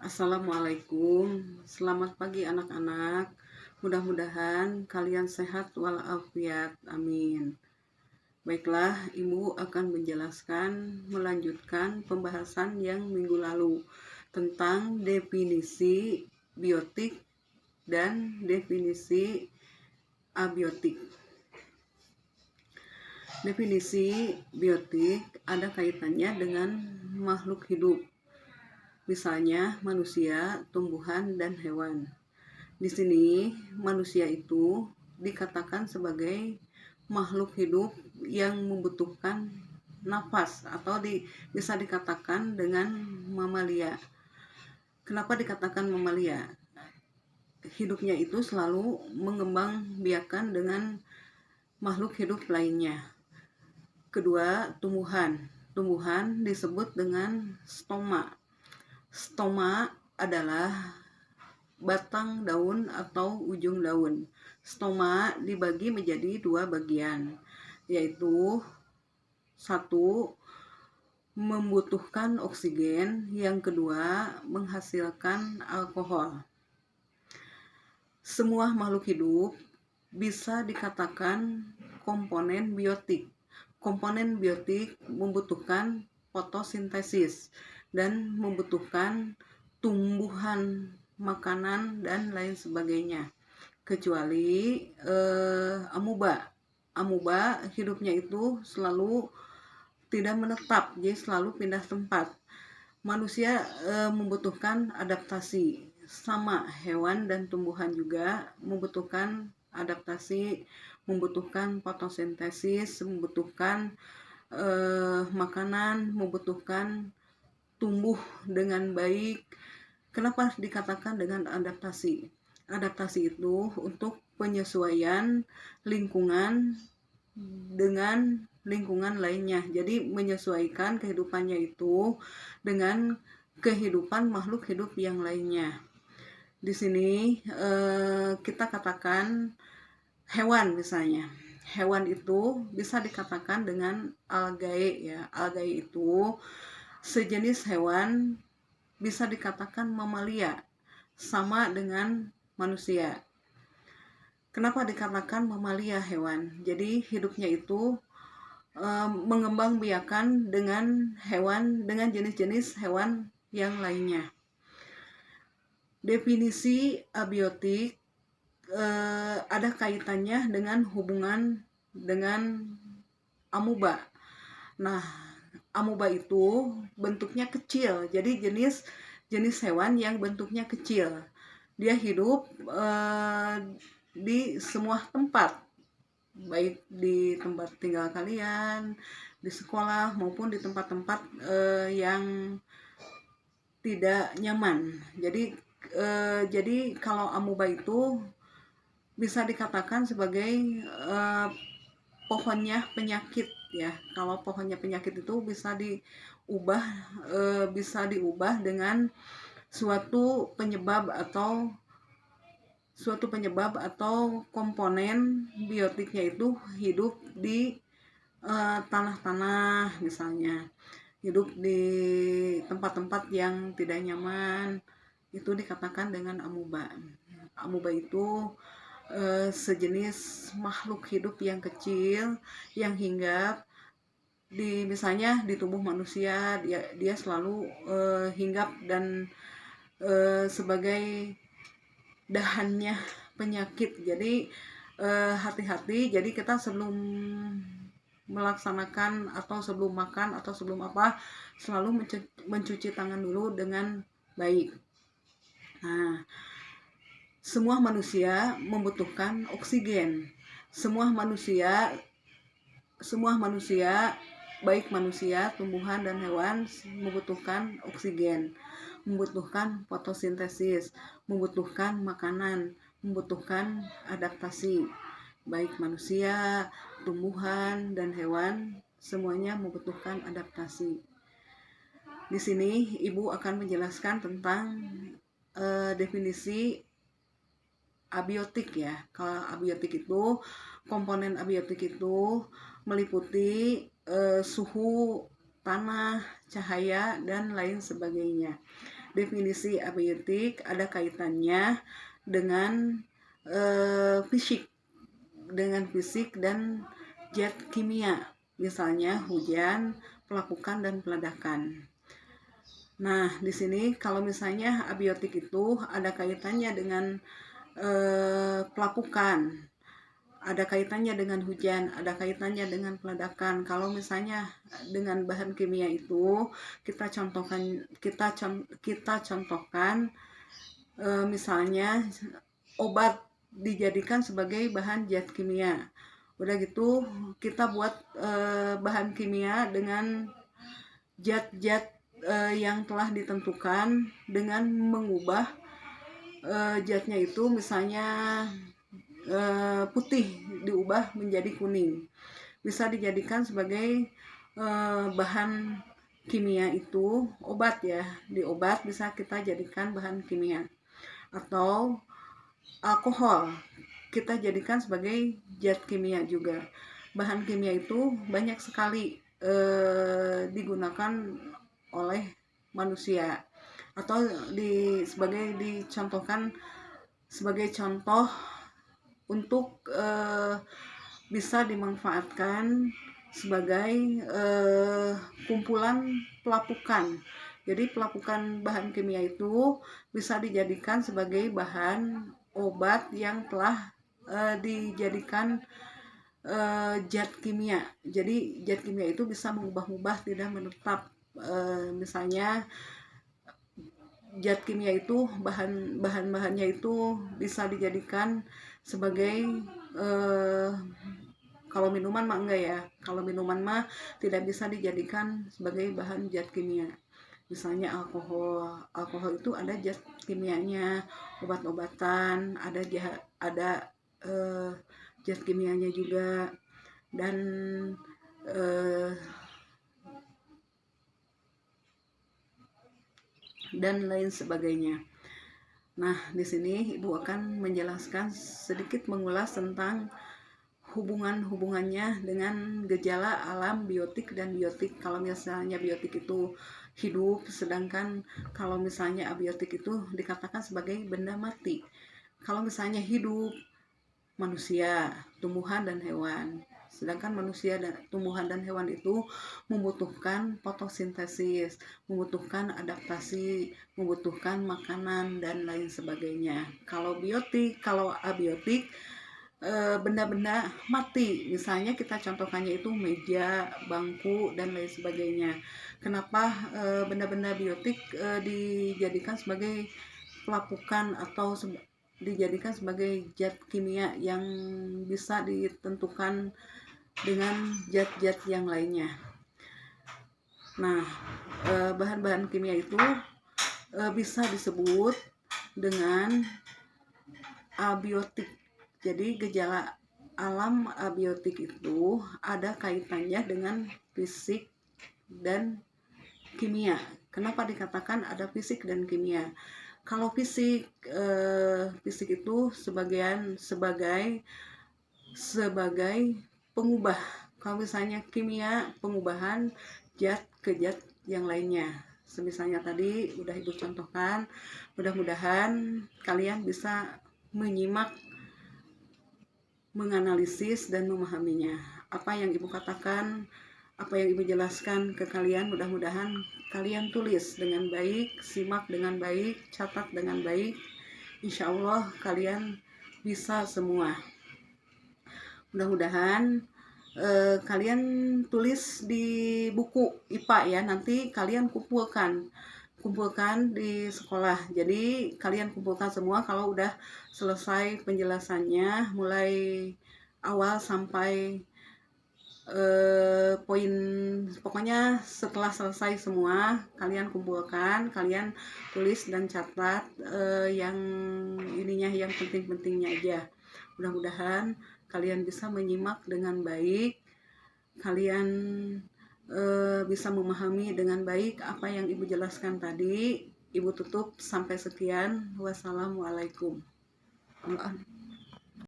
Assalamualaikum, selamat pagi anak-anak. Mudah-mudahan kalian sehat walafiat, amin. Baiklah, Ibu akan melanjutkan pembahasan yang minggu lalu tentang definisi biotik dan definisi abiotik. Definisi biotik ada kaitannya dengan makhluk hidup, misalnya manusia, tumbuhan, dan hewan. Di sini manusia itu dikatakan sebagai makhluk hidup yang membutuhkan nafas atau bisa dikatakan dengan mamalia. Kenapa dikatakan mamalia? Hidupnya itu selalu mengembang biakan dengan makhluk hidup lainnya. Kedua, tumbuhan. Tumbuhan disebut dengan stoma. Stoma adalah batang daun atau ujung daun. Stoma dibagi menjadi dua bagian, yaitu satu, membutuhkan oksigen, yang kedua, menghasilkan alkohol. Semua makhluk hidup bisa dikatakan komponen biotik. Komponen biotik membutuhkan fotosintesis dan membutuhkan tumbuhan, makanan, dan lain sebagainya. Kecuali amuba. Amuba hidupnya itu selalu tidak menetap, jadi selalu pindah tempat. Manusia membutuhkan adaptasi, sama hewan dan tumbuhan juga membutuhkan adaptasi, membutuhkan fotosintesis, membutuhkan makanan, membutuhkan tumbuh dengan baik. Kenapa dikatakan dengan adaptasi? Adaptasi itu untuk penyesuaian lingkungan dengan lingkungan lainnya. Jadi menyesuaikan kehidupannya itu dengan kehidupan makhluk hidup yang lainnya. Di sini kita katakan hewan misalnya. Hewan itu bisa dikatakan dengan algae ya. Algae itu sejenis hewan, bisa dikatakan mamalia, sama dengan manusia. Kenapa dikatakan mamalia hewan? Jadi hidupnya itu mengembang biakan dengan hewan, dengan jenis-jenis hewan yang lainnya. Definisi abiotik ada kaitannya dengan hubungan dengan amuba. Nah, amuba itu bentuknya kecil, jadi jenis hewan yang bentuknya kecil. Dia hidup di semua tempat, baik di tempat tinggal kalian, di sekolah, maupun di tempat-tempat yang tidak nyaman. Jadi kalau amuba itu bisa dikatakan sebagai pohonnya penyakit ya. Kalau pohonnya penyakit itu bisa diubah dengan suatu penyebab atau komponen biotiknya itu hidup di tanah-tanah misalnya, hidup di tempat-tempat yang tidak nyaman, itu dikatakan dengan amuba. Amuba itu sejenis makhluk hidup yang kecil yang hinggap misalnya di tubuh manusia. Dia selalu hinggap dan sebagai dahannya penyakit. Jadi hati-hati. Jadi kita sebelum melaksanakan atau sebelum makan atau sebelum apa, selalu mencuci tangan dulu dengan baik. Nah, semua manusia membutuhkan oksigen. Semua manusia, baik manusia, tumbuhan, dan hewan membutuhkan oksigen, membutuhkan fotosintesis, membutuhkan makanan, membutuhkan adaptasi. Baik manusia, tumbuhan, dan hewan semuanya membutuhkan adaptasi. Di sini Ibu akan menjelaskan tentang definisi abiotik ya. Kalau abiotik itu, komponen abiotik itu meliputi suhu, tanah, cahaya, dan lain sebagainya. definisi abiotik ada kaitannya dengan fisik, dan zat kimia, misalnya hujan, pelapukan, dan peledakan. Nah, di sini kalau misalnya abiotik itu ada kaitannya dengan pelapukan, ada kaitannya dengan hujan, ada kaitannya dengan peledakan. Kalau misalnya dengan bahan kimia itu kita contohkan misalnya obat dijadikan sebagai bahan zat kimia. Udah gitu kita buat bahan kimia dengan zat-zat yang telah ditentukan dengan mengubah zatnya itu, misalnya putih diubah menjadi kuning, bisa dijadikan sebagai bahan kimia itu obat ya. Di obat bisa kita jadikan bahan kimia, atau alkohol kita jadikan sebagai zat kimia juga. Bahan kimia itu banyak sekali digunakan oleh manusia, atau dicontohkan sebagai contoh untuk bisa dimanfaatkan sebagai kumpulan pelapukan. Jadi pelapukan bahan kimia itu bisa dijadikan sebagai bahan obat yang telah dijadikan zat kimia. Jadi zat kimia itu bisa mengubah-ubah, tidak menetap. Misalnya zat kimia itu bahan-bahannya itu bisa dijadikan sebagai kalau minuman mah enggak ya. Kalau minuman mah tidak bisa dijadikan sebagai bahan zat kimia. Misalnya alkohol itu ada zat kimianya, obat-obatan ada zat kimianya juga, dan lain sebagainya. Nah, di sini Ibu akan menjelaskan sedikit, mengulas tentang hubungannya dengan gejala alam biotik dan biotik. Kalau misalnya biotik itu hidup, sedangkan kalau misalnya abiotik itu dikatakan sebagai benda mati. Kalau misalnya hidup, manusia, tumbuhan, dan hewan. Sedangkan manusia dan tumbuhan dan hewan itu membutuhkan fotosintesis, membutuhkan adaptasi, membutuhkan makanan, dan lain sebagainya. Kalau abiotik benda-benda mati, misalnya kita contohkannya itu meja, bangku, dan lain sebagainya. Kenapa benda-benda biotik dijadikan sebagai pelapukan atau dijadikan sebagai zat kimia yang bisa ditentukan dengan zat-zat yang lainnya. Nah, bahan-bahan kimia itu bisa disebut dengan abiotik. Jadi gejala alam abiotik itu ada kaitannya dengan fisik dan kimia. Kenapa dikatakan ada fisik dan kimia? Kalau fisik itu sebagai pengubah. Kalau misalnya kimia, pengubahan zat ke zat yang lainnya. Misalnya tadi udah Ibu contohkan. Mudah-mudahan kalian bisa menyimak, menganalisis, dan memahaminya. Apa yang Ibu katakan, apa yang Ibu jelaskan ke kalian, mudah-mudahan kalian tulis dengan baik, simak dengan baik, catat dengan baik. Insya Allah kalian bisa semua. Mudah-mudahan kalian tulis di buku IPA ya. Nanti kalian kumpulkan di sekolah. Jadi kalian kumpulkan semua kalau udah selesai penjelasannya, mulai awal sampai poin, pokoknya setelah selesai semua kalian kumpulkan, kalian tulis dan catat yang penting-pentingnya aja. Mudah-mudahan kalian bisa menyimak dengan baik, kalian bisa memahami dengan baik apa yang Ibu jelaskan tadi. Ibu tutup sampai sekian. Wassalamualaikum.